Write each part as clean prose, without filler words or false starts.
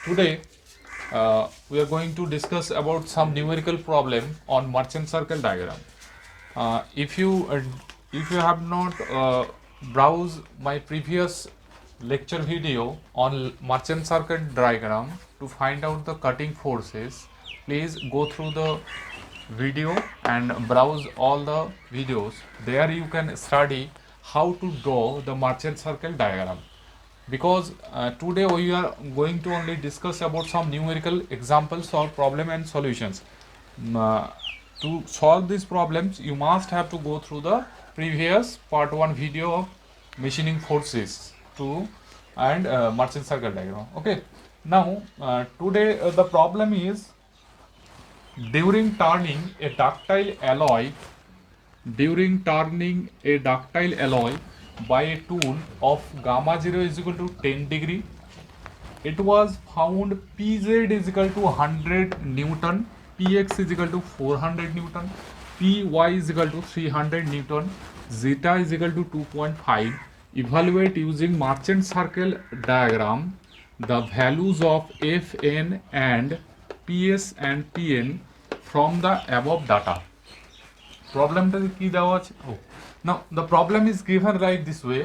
Today we are going to discuss about some numerical problem on merchant circle diagram. Uh, if you uh, if you have not browsed my previous lecture video on merchant circle diagram to find out the cutting forces, please go through the video and browse all the videos. There you can study how to draw the merchant circle diagram, because today we are going to only discuss about some numerical examples or problem and solutions. Uh, to solve these problems you must have to go through the previous part 1 video of machining forces to and merchant circle diagram. Okay, now today the problem is during turning a ductile alloy by a tool of gamma 0 is equal to 10 degree, it was found Pz is equal to 100 Newton, Px is equal to 400 Newton, Py is equal to 300 Newton, zeta is equal to 2.5. Evaluate using merchant circle diagram the values of Fn and Ps and Pn from the above data. Problemটা কি দেওয়া আছে? Now the problem is given like this way.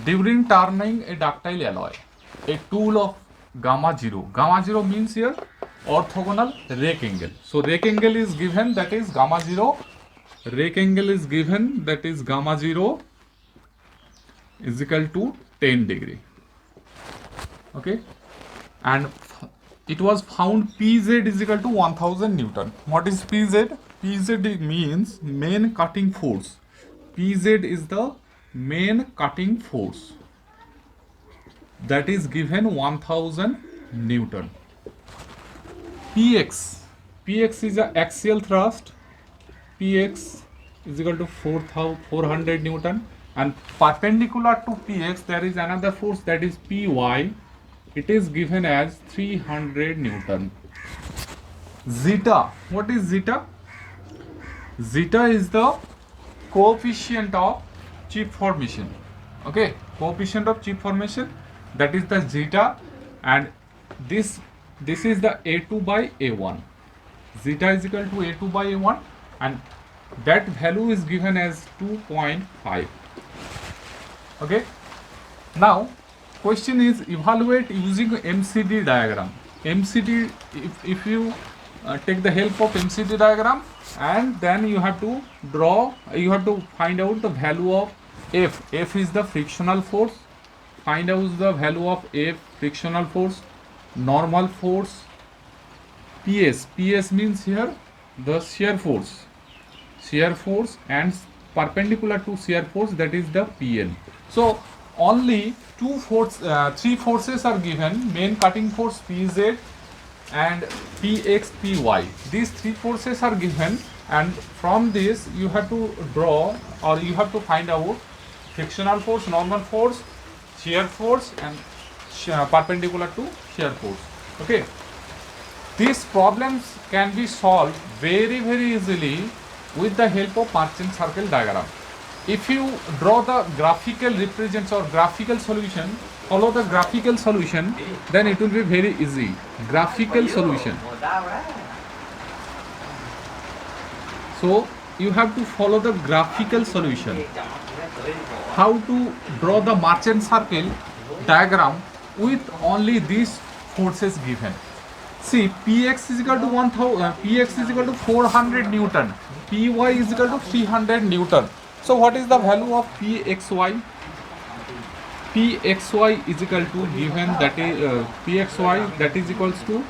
During turning a ductile alloy, a tool of gamma 0. Gamma 0 means here orthogonal rake angle. So rake angle is given, that is gamma 0. Rake angle is given, that is gamma 0 is equal to 10 degree. Okay, and it was found Pz is equal to 1000 Newton. What is Pz? Pz means main cutting force. Pz is the main cutting force, that is given 1000 Newton. Px is a axial thrust. Px is equal to 400 Newton, and perpendicular to Px there is another force, that is Py. It is given as 300 Newton. Zeta, what is zeta? Zeta is the coefficient of chip formation. Okay, coefficient of chip formation, that is the zeta, and this is the A2 by A1. Zeta is equal to A2 by A1, and that value is given as 2.5. Okay, now question is evaluate using MCD diagram. MCD, if you take the help of MCD diagram, and then you have to find out the value of F. F is the frictional force. Find out the value of F, frictional force, normal force. PS means here the shear force, and perpendicular to shear force, that is the Pn. So only three forces are given: main cutting force Pz and Px, Py. These three forces are given, and from this you have to draw, or you have to find out frictional force, normal force, shear force, and perpendicular to shear force. Okay, these problems can be solved very easily with the help of merchant circle diagram. If you draw the graphical represents or graphical solution, follow the graphical solution, then it will be very easy. Graphical solution. So you have to follow the graphical solution. How to draw the merchant circle diagram with only these forces given. See, Px is equal to 400 Newton, Py is equal to 300 Newton. So what is the value of Pxy? Pxy is equal to given, that is Pxy, that is equals to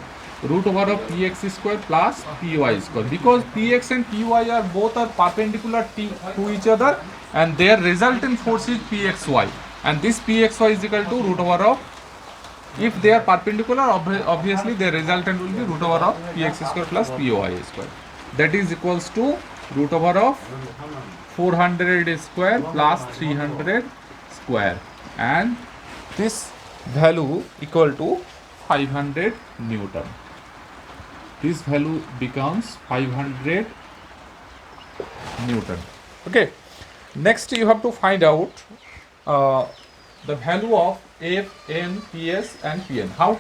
root over of Px square plus Py square, because Px and Py are both perpendicular to each other, and their resultant force is Pxy, and this Pxy is equal to root over of, if they are perpendicular, obviously their resultant will be root over of Px square plus Py square, that is equals to root over of 400 square plus 300 square, and this value equal to 500 Newton. This value becomes 500 Newton. Okay, next you have to find out the value of F, N, Ps and Pn. How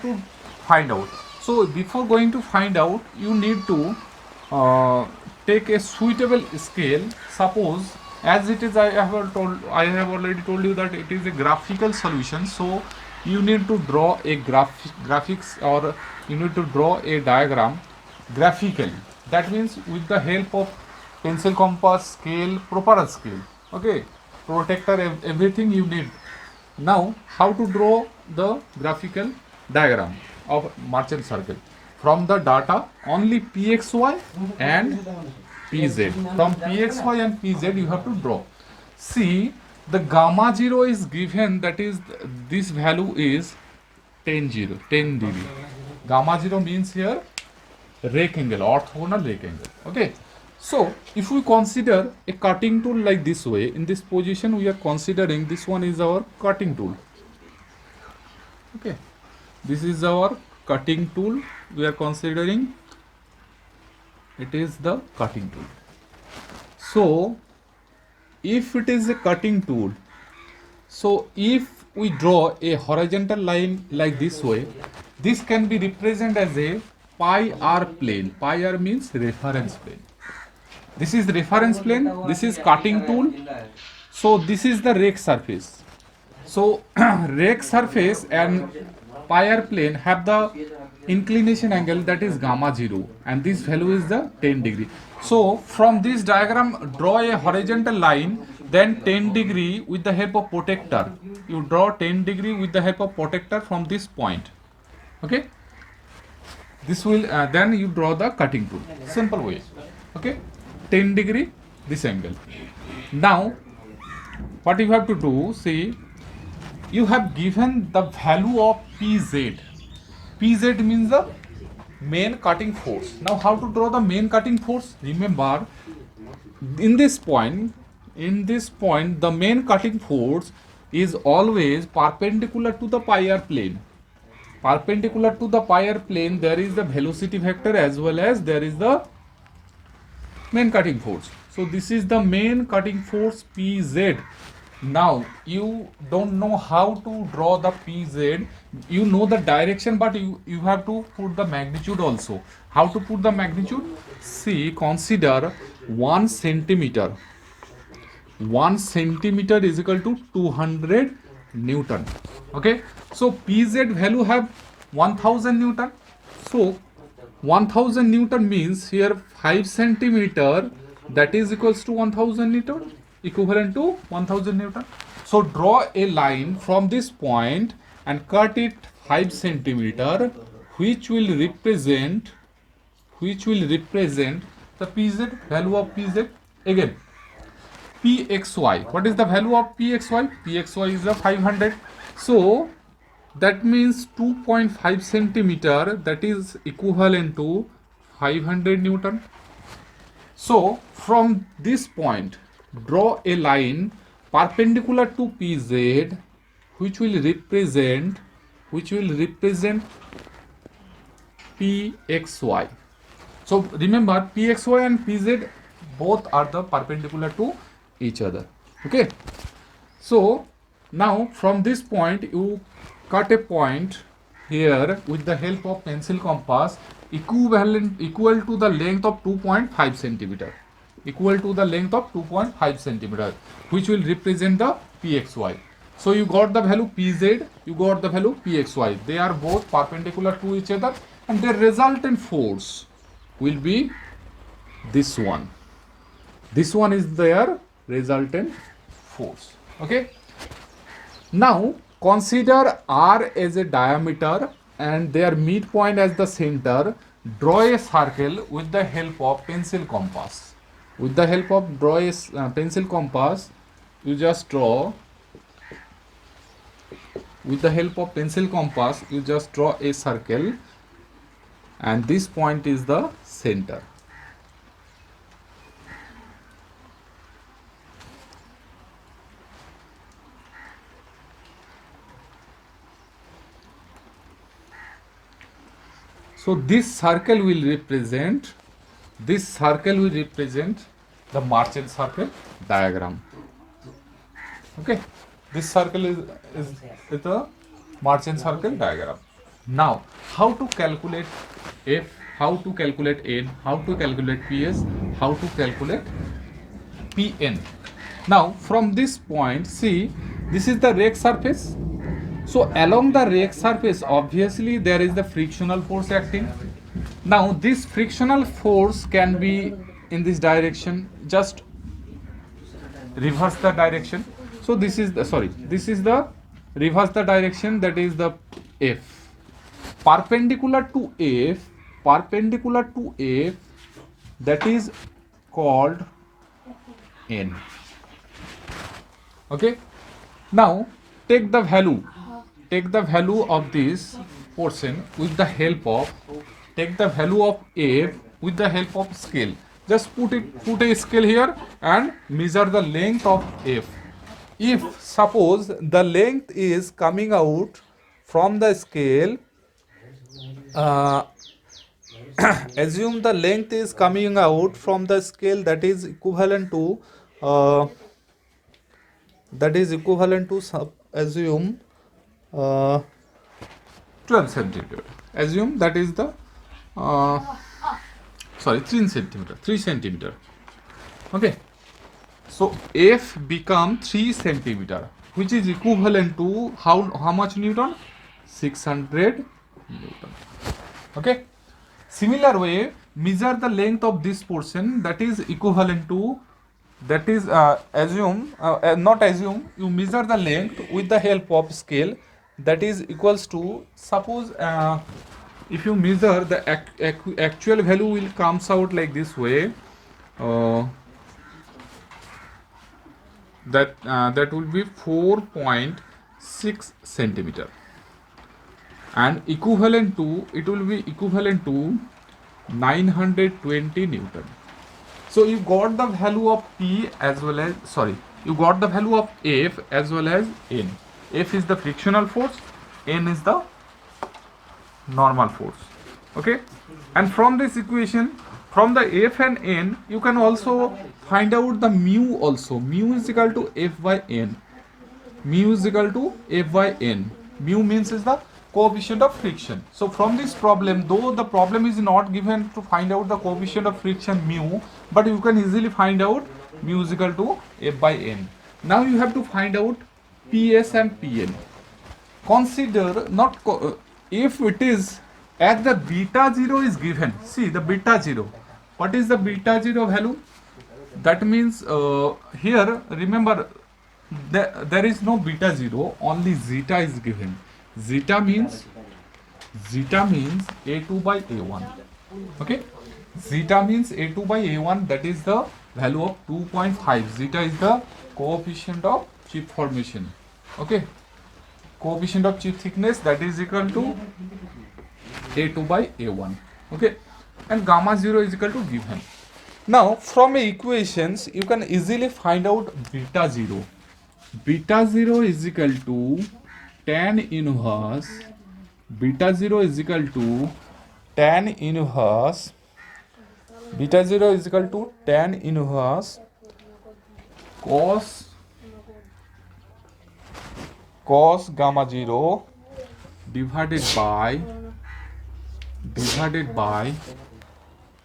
find out. So before going to find out, you need to take a suitable scale. Suppose as it is, I have already told you that it is a graphical solution. So you need to draw a graphics, or you need to draw a diagram graphically. That means with the help of pencil, compass, scale, proper scale. Okay, protector, everything you need. Now, how to draw the graphical diagram of merchant circle? From the data, only pxy and pz. From pxy and pz, you have to draw. See, the gamma 0 is given, that is, this value is 10 degree. Gamma 0 means here rake angle, orthogonal rake angle. Okay. So, if we consider a cutting tool like this way, in this position we are considering this one is our cutting tool. Okay. This is our cutting tool. We are considering it is the cutting tool. So, if it is a cutting tool, so if we draw a horizontal line like this way, this can be represented as a pi r plane. Pi r means reference plane. This is reference plane, this is cutting tool. So this is the rake surface. So rake surface and pi r plane have the inclination angle, that is gamma 0, and this value is the 10 degree. So from this diagram, draw a horizontal line, then 10 degree with the help of protector. You draw 10 degree with the help of protector from this point. Okay. This will then you draw the cutting tool. Simple way. Okay. 10 degree this angle. Now what you have to do, see, you have given the value of pz. Pz means the main cutting force. Now how to draw the main cutting force? Remember, in this point the main cutting force is always perpendicular to the pi r plane. Perpendicular to the pi r plane, there is the velocity vector as well as there is the main cutting force. So this is the main cutting force pz. Now you don't know how to draw the pz. You know the direction, but you have to put the magnitude also. How to put the magnitude? See, consider 1 centimeter. 1 centimeter is equal to 200 Newton. Okay, so pz value have 1000 Newton. So 1000 Newton means here 5 centimeter, that is equals to 1000 Newton, equivalent to 1000 Newton. So draw a line from this point and cut it 5 centimeter, which will represent the pz, value of pz. Again, pxy, what is the value of pxy? Pxy is the 500. So that means 2.5 centimeter, that is equivalent to 500 Newton. So from this point, draw a line perpendicular to pz, which will represent pxy. So remember, pxy and pz both are the perpendicular to each other. Okay. So now from this point you cut a point here with the help of pencil compass equal to the length of 2.5 centimeter. Equal to the length of 2.5 centimeter, which will represent the pxy. So you got the value pz, you got the value pxy. They are both perpendicular to each other, and the resultant force will be this one. This one is their resultant force. Okay. Now consider r as a diameter and their midpoint as the center. Draw a circle with the help of pencil compass. With the help of pencil compass, you just draw. With the help of pencil compass, you just draw a circle, and this point is the center. So this circle will represent the merchant circle diagram. Okay, this circle is the merchant circle diagram. Now how to calculate F, how to calculate N, how to calculate PS, how to calculate Pn. Now from this point, see, this is the rake surface. So along the rake surface, obviously there is the frictional force acting. Now this frictional force can be in this direction, just reverse the direction. So this is the, sorry, this is the reverse the direction, that is the F. Perpendicular to F, that is called N. Okay. Now take the value of this portion with the help of, take the value of F with the help of scale. Just put a scale here and measure the length of F. If suppose the length is coming out from the scale, assume the length is coming out from the scale, that is equivalent to assume 12 centimeter. Assume that is the 3 centimeter. Okay. So F become 3 centimeter, which is equivalent to how much Newton? 600 Newton. Okay. Similar way, measure the length of this portion, that is equivalent to, that is you measure the length with the help of scale, that is equals to, suppose if you measure the actual value will comes out like this way, that will be 4.6 centimeter, and equivalent to, it will be equivalent to 920 Newton. So you got the value of P as well as, you got the value of F as well as N. F is the frictional force, N is the normal force. Okay. And from this equation, from the F and N, you can also find out the mu also. Mu is equal to F by N. Mu is equal to F by N. Mu means is the coefficient of friction. So from this problem, though the problem is not given to find out the coefficient of friction mu, but you can easily find out mu is equal to F by N. Now you have to find out PS and Pn. Consider not if it is as the beta 0 is given. See the beta 0. What is the beta 0 value? That means here remember there is no beta 0, only zeta is given. Zeta means A2 by A1. Okay. Zeta means A2 by A1, that is the value of 2.5. Zeta is the coefficient of chip formation. Okay. Coefficient of chip thickness, that is equal to A2 by A1. Okay. And gamma 0 is equal to given. Now from equations you can easily find out beta 0. Beta 0 is equal to tan inverse, beta 0 is equal to tan inverse, beta 0 is equal to tan inverse cos gamma 0 divided by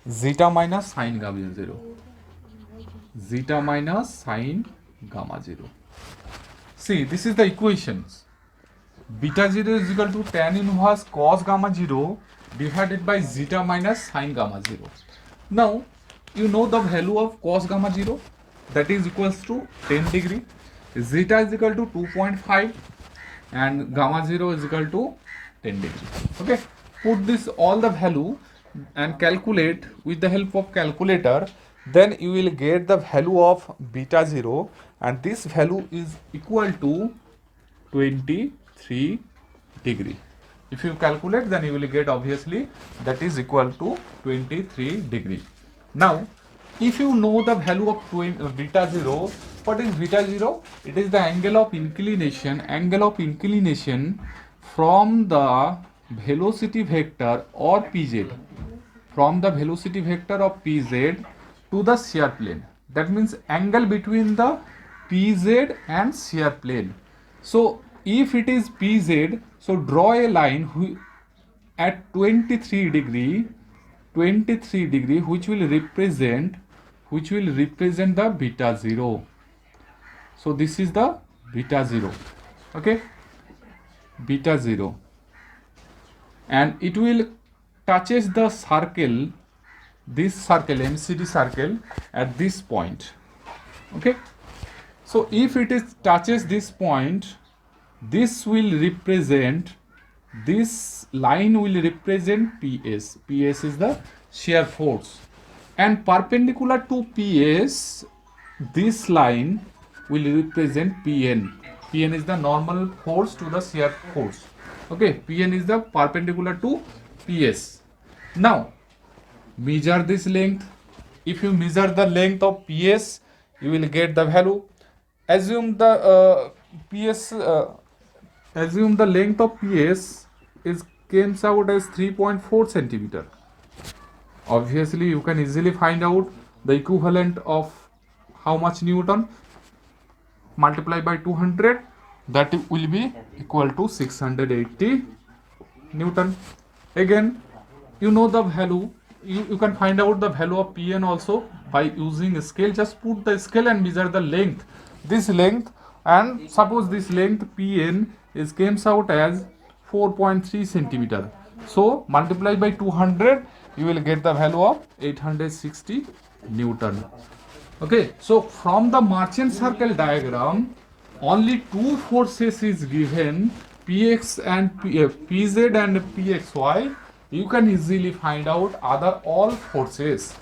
zeta minus sin gamma 0. Zeta minus sin gamma 0. See, this is the equations. Beta 0 is equal to tan inverse cos gamma 0 divided by zeta minus sin gamma 0. Now, you know the value of cos gamma 0, that is equals to 10 degree. Zeta is equal to 2.5 and gamma 0 is equal to 10 degree. Okay. Put this all the value and calculate with the help of calculator. Then you will get the value of beta 0, and this value is equal to 23 degree. If you calculate, then you will get obviously that is equal to 23 degree. Now if you know the value of beta 0, what is beta 0? It is the angle of inclination from the velocity vector or pz, from the velocity vector of pz to the shear plane. That means angle between the pz and shear plane. So if it is pz, so draw a line at 23 degree, which will represent the beta 0. So this is the beta 0, okay, beta 0, and it will touches the circle, this circle, MCD circle, at this point, okay. So if it is touches this point, this will represent, this line will represent PS. PS is the shear force, and perpendicular to PS, this line will represent PN. PN is the normal force to the shear force, okay. PN is the perpendicular to PS. Now measure this length. If you measure the length of PS, you will get the value. Assume the PS, assume the length of PS is comes out as 3.4 centimeter. Obviously you can easily find out the equivalent of how much Newton. Multiply by 200, that will be equal to 680 Newton. Again, you know the value, you can find out the value of Pn also by using a scale. Just put the scale and measure the length, this length, and suppose this length Pn is comes out as 4.3 centimeter. So multiply by 200, you will get the value of 860 Newton. Okay, so from the Marchant circle diagram, only two forces is given, Px and Pz and Pxy. You can easily find out other all forces,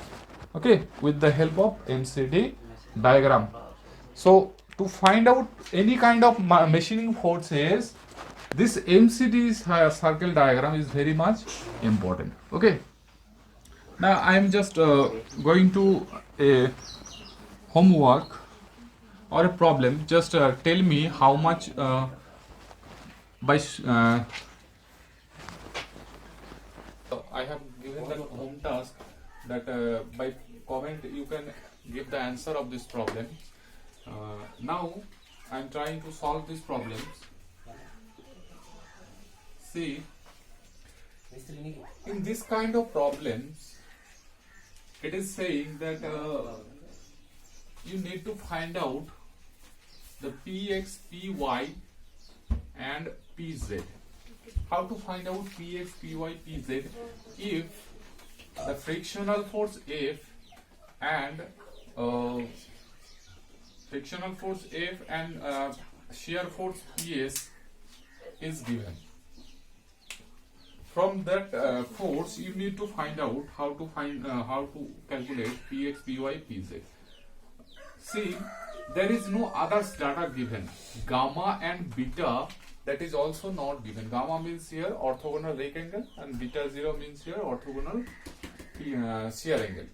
okay, with the help of MCD diagram. So to find out any kind of machining forces, this MCD circle diagram is very much important, okay. Now I am just going to a homework or a problem. Just tell me how much by I have given the home task that by comment you can give the answer of this problem. Now I am trying to solve these problems. See, in this kind of problems, it is saying that you need to find out the Px, Py and Pz. How to find out Px, Py, Pz if the frictional force F and shear force Ps is given. From that force, you need to find out how to calculate Px, Py, Pz. See, there is no other data given. Gamma and beta, that is also not given. Gamma means here orthogonal rake angle, and beta 0 means here orthogonal shear angle.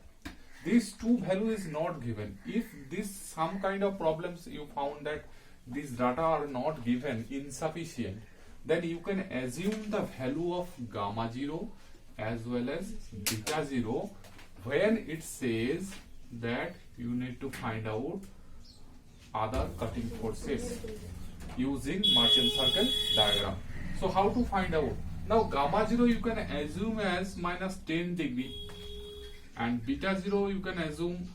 These two value is not given. If this some kind of problems you found that these data are not given, insufficient, then you can assume the value of gamma 0 as well as beta 0 when it says that you need to find out other cutting forces using Marchant circle diagram. So how to find out? Now gamma 0 you can assume as minus 10 degree, and beta 0 you can assume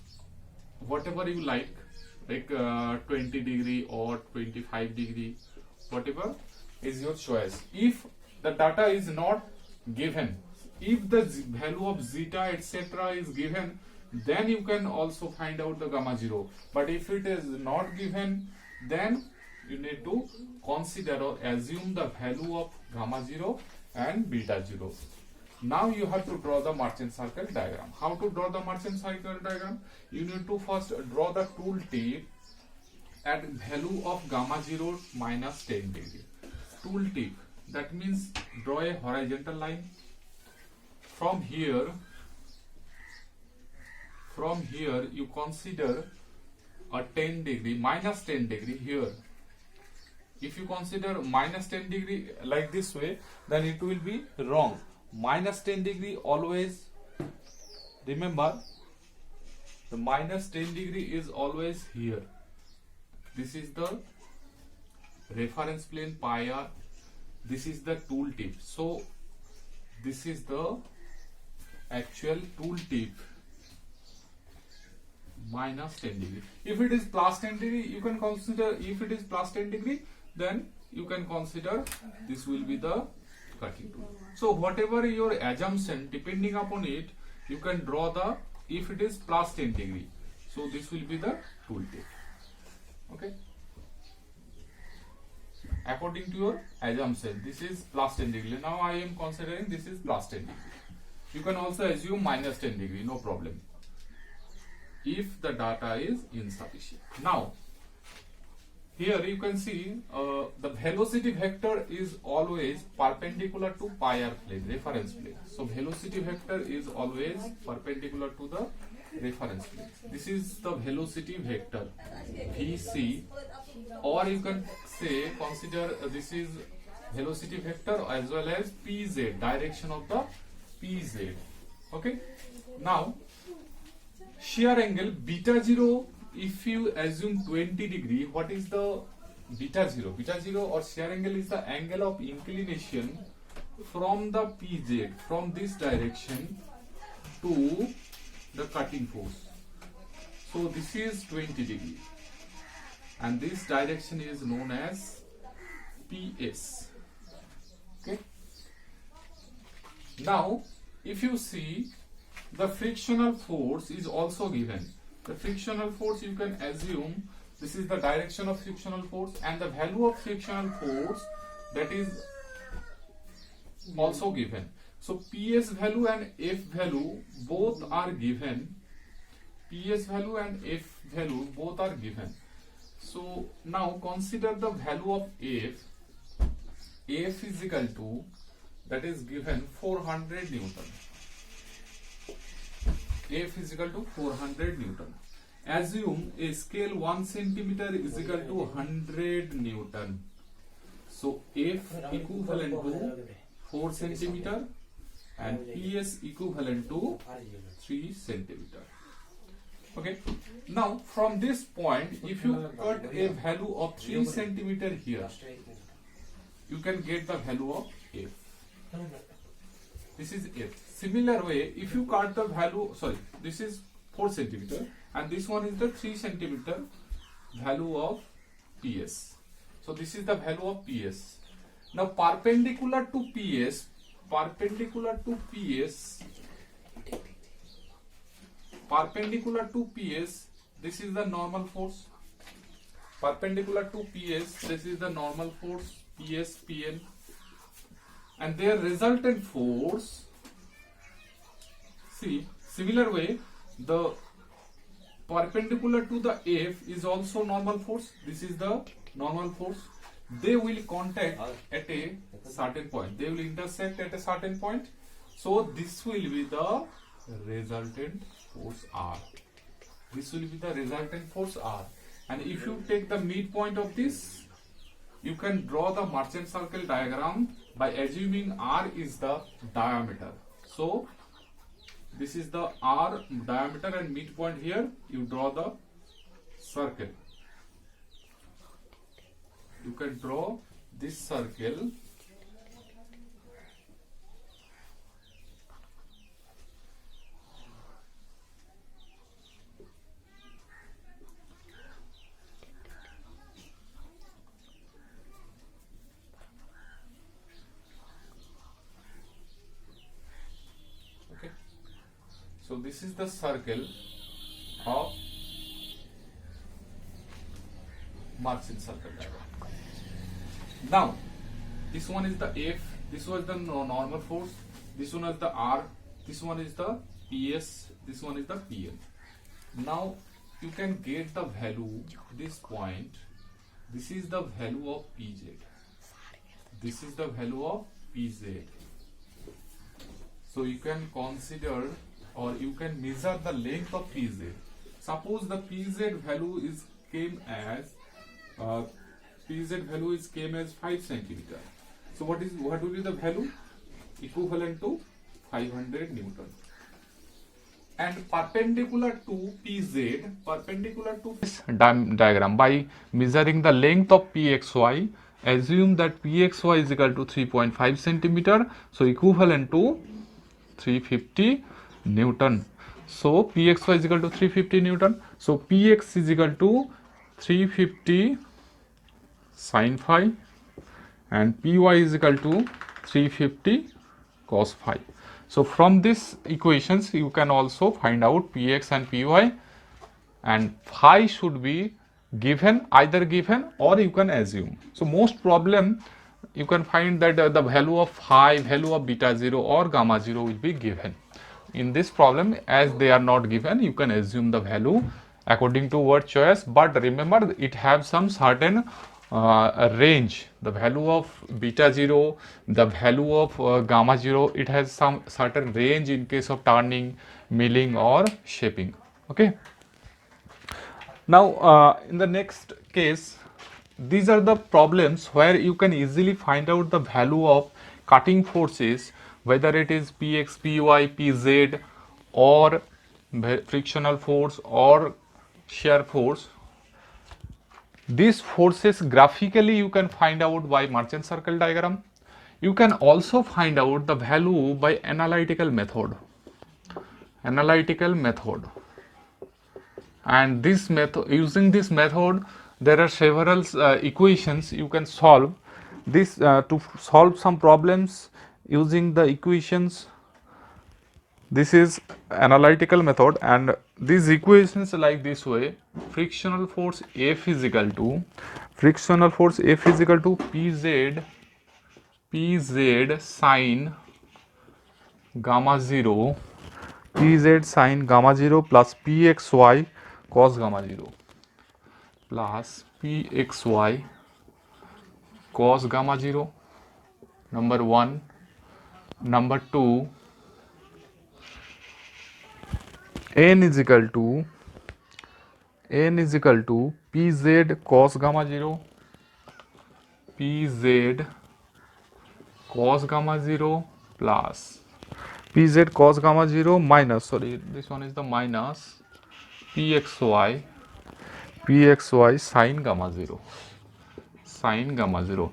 whatever you like 20 degree or 25 degree, whatever is your choice. If the data is not given, if the value of zeta etc is given, then you can also find out the gamma 0. But if it is not given, then you need to consider or assume the value of gamma 0 and beta 0. Now you have to draw the Marchant circle diagram. How to draw the Marchant circle diagram? You need to first draw the tool tip at value of gamma 0 minus 10 degree. Tool tip, that means draw a horizontal line. From here you consider a 10 degree, minus 10 degree here. If you consider minus 10 degree like this way, then it will be wrong. Minus 10 degree always, remember, the minus 10 degree is always here. This is the reference plane pi r, this is the tool tip. So this is the actual tool tip minus 10 degree. If it is plus 10 degree, you can consider, if it is plus 10 degree, then you can consider this will be the cutting tool. So whatever your assumption, depending upon it, you can draw the, if it is plus 10 degree, so this will be the tool tip. Okay, according to your assumption, this is plus 10 degree. Now I am considering this is plus 10 degree. You can also assume minus 10 degree, no problem, if the data is insufficient. Now here you can see the velocity vector is always perpendicular to pi r plane, reference plane. So velocity vector is always perpendicular to the reference plane. This is the velocity vector vc, or you can say consider this is velocity vector as well as pz, direction of the pz. Okay, now shear angle beta 0, if you assume 20 degree, what is the beta 0? Beta 0 or shear angle is the angle of inclination from the pz, from this direction to the cutting force. So this is 20 degree and this direction is known as ps. Okay, now if you see, the frictional force is also given. The frictional force, you can assume this is the direction of frictional force, and the value of frictional force, that is also given. So PS value and F value both are given. PS value and F value both are given. So now consider the value of F. F is equal to, that is given 400 Newton. F is equal to 400 Newton. Assume a scale 1 centimeter is equal to 100 Newton. So F equivalent to 4 centimeter and PS equivalent to 3 centimeter. Okay. Now from this point, if you cut a value of 3 centimeter here, you can get the value of F. This is F. Similar way, if you cut the value, sorry, this is 4 centimeter and this one is the 3 centimeter value of PS. So this is the value of PS. Now perpendicular to PS, this is the normal force. Perpendicular to PS, this is the normal force, PS, PN. And their resultant force, see, similar way, the perpendicular to the F is also normal force. This is the normal force. They will contact at a certain point. They will intersect at a certain point. So this will be the resultant force R. This will be the resultant force R. And if you take the midpoint of this, you can draw the merchant circle diagram by assuming R is the diameter. So this is the R diameter and midpoint here, you draw the circle. You can draw this circle. Okay. So this is the circle of Marcin circle diagram. Now this one is the F, this was the normal force, this one is the R, this one is the PS, this one is the PN. Now you can get the value, this point, this is the value of PZ, this is the value of PZ. So you can consider or you can measure the length of PZ. Suppose the PZ value is came as came as 5 centimeter. So what will be the value? Equivalent to 500 Newton. And perpendicular to PZ, perpendicular to this diagram, by measuring the length of PXY assume that pxy is equal to 3.5 centimeter, so equivalent to 350 Newton. So pxy is equal to 350 Newton. So px is equal to 350 sin phi and py is equal to 350 cos phi. So from this equations you can also find out px and py, and phi should be given, either given or you can assume. So most problem you can find that the value of phi, value of beta 0 or gamma 0 will be given. In this problem, as they are not given, you can assume the value according to word choice, but remember it have some certain range. The value of beta 0, the value of gamma 0, it has some certain range in case of turning, milling or shaping. Okay. Now, in the next case, these are the problems where you can easily find out the value of cutting forces, whether it is Px, Py, Pz or frictional force or shear force. These forces graphically you can find out by merchant circle diagram. You can also find out the value by analytical method. Analytical method. And this method, using this method, there are several equations you can solve. This to solve some problems using the equations. This is analytical method, and these equations like this way: frictional force F is equal to Pz sine gamma 0 plus Pxy cos gamma 0 plus Pxy cos gamma 0, number 1. Number 2, n is equal to Pz cos gamma 0 plus Pz cos gamma 0 minus, sorry, this one is the minus Pxy sin gamma 0.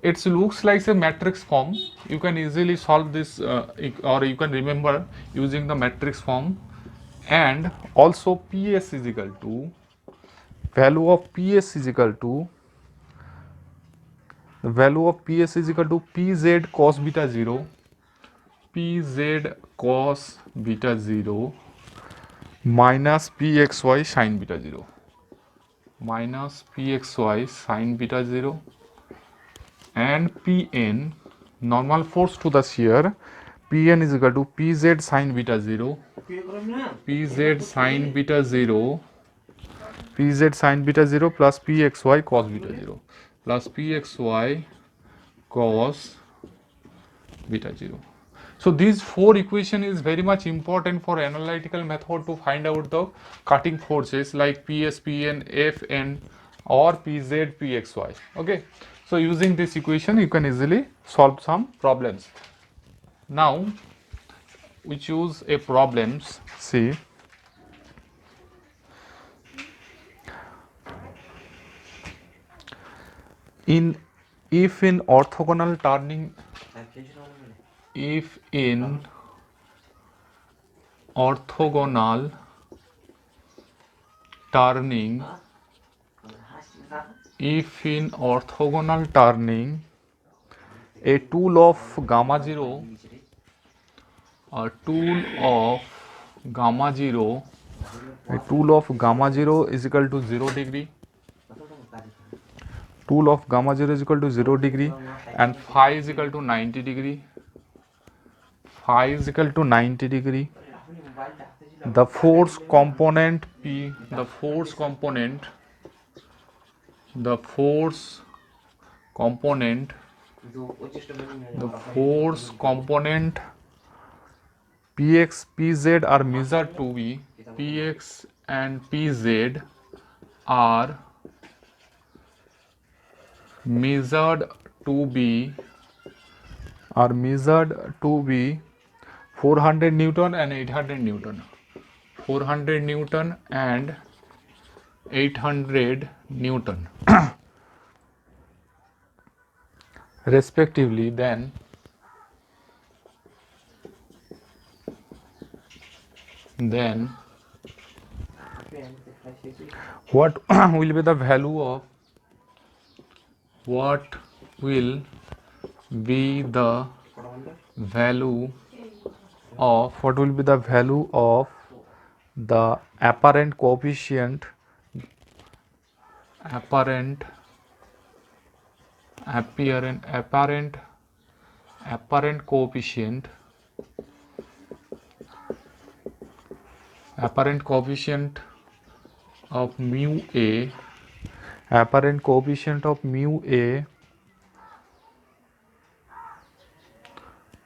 It looks like a matrix form. You can easily solve this or you can remember using the matrix form. And also PS is equal to, value of PS is equal to Pz cos beta 0 minus Pxy sin beta 0 and Pn, normal force to the shear, Pn is equal to Pz sin beta 0 plus Pxy cos beta 0 plus Pxy cos beta 0. So these four equation is very much important for analytical method to find out the cutting forces like PS, Pn, Fn or Pz, Pxy. Okay. So using this equation you can easily solve some problems. Now we choose a problems. See, if in orthogonal turning a tool of gamma 0 is equal to 0 degree. Tool of gamma 0 is equal to 0 degree and phi is equal to 90 degree. The force component P, the force component Px, Pz are measured to be, Px and Pz are measured to be 400 Newton and 800 Newton. 400 Newton and 800 Newton. respectively, then what will be the value of what will be the value of the apparent coefficient apparent coefficient of mu a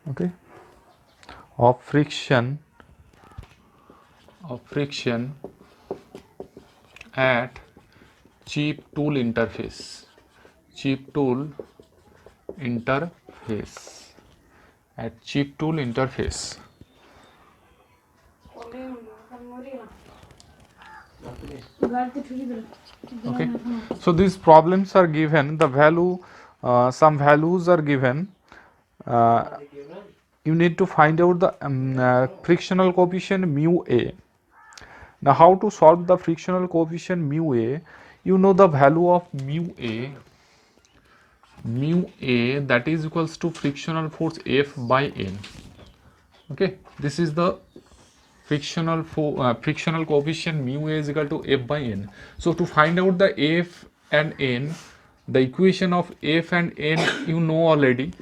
okay, of friction at chip tool interface at chip tool interface. Okay, so these problems are given, the value, some values are given. You need to find out the frictional coefficient mu a. Now, how to solve the frictional coefficient mu a? You know the value of mu a, that is equals to frictional force F by N. Okay, this is the frictional coefficient mu a is equal to F by N. So to find out the F and N, the equation of F and N you know already,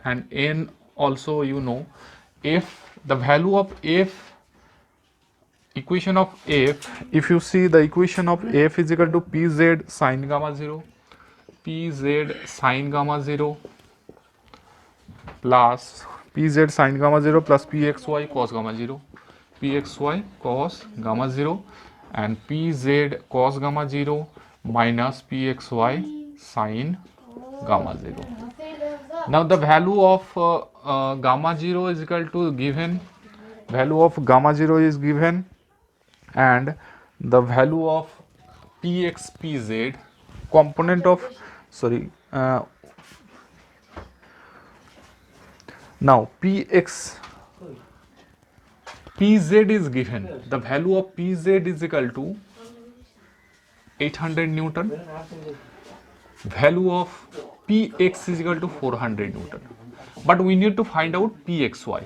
and N also you know. F, the value of F, equation of F, if you see the equation of F is equal to Pz sin gamma 0, Pz sin gamma 0 plus Pz sin gamma 0 plus Pxy cos gamma 0, Pxy cos gamma 0 and Pz cos gamma 0 minus Pxy sin gamma 0. Now the value of gamma 0 is equal to given, value of gamma 0 is given, and the value of Px Pz component of now Px Pz is given, the value of Pz is equal to 800 Newton, value of Px is equal to 400 Newton, but we need to find out Pxy.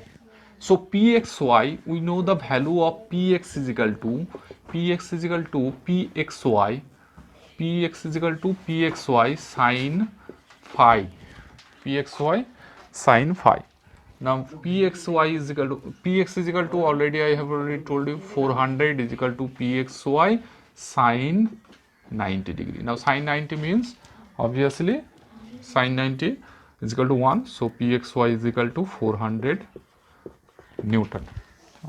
So Pxy, we know the value of Px is equal to Pxy sin phi, Now Pxy is equal to Px is equal to, already I have already told you, 400 is equal to Pxy sin 90 degree. Now sin 90 means obviously sin 90 is equal to 1, so Pxy is equal to 400 Newton.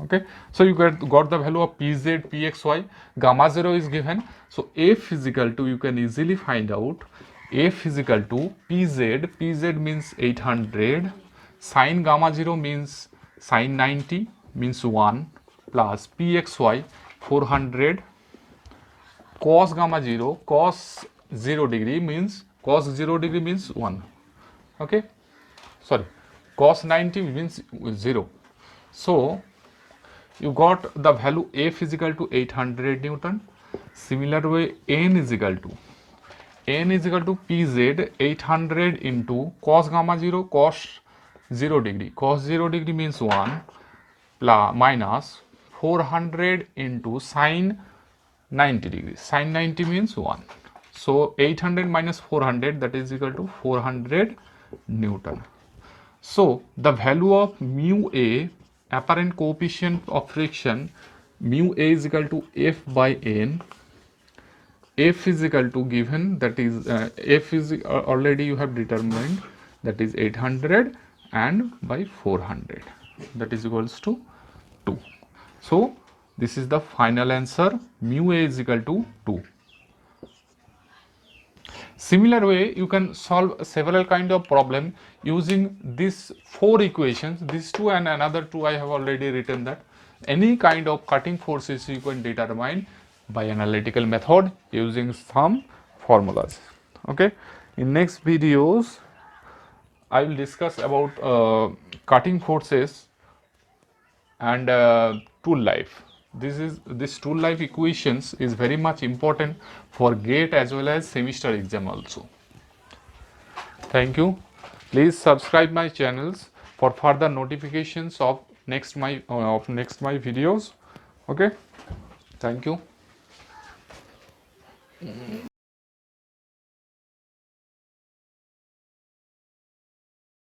Okay, so you got the value of Pz, Pxy, gamma 0 is given, so F is equal to, you can easily find out, F is equal to Pz means 800, sin gamma 0 means sin 90 means 1 plus Pxy 400, cos gamma 0, cos 0 degree means 1. Okay, sorry, cos 90 means 0. So you got the value F is equal to 800 Newton. Similar way, N is equal to Pz 800 into cos gamma 0, cos 0 degree. Cos 0 degree means 1 plus minus 400 into sin 90 degrees. Sin 90 means 1. So 800 minus 400, that is equal to 400 Newton. So the value of mu a, apparent coefficient of friction, mu a is equal to F by N. F is equal to given, that is F is already you have determined, that is 800 and by 400, that is equals to 2. So this is the final answer, mu a is equal to 2. Similar way, you can solve several kind of problem using these 4 equations, these 2 and another 2 I have already written that. Any kind of cutting forces you can determine by analytical method using some formulas. Okay, in next videos I will discuss about cutting forces and tool life. This tool life equations is very much important for GATE as well as semester exam also. Thank you. Please subscribe my channels for further notifications of next my videos. Okay. Thank you.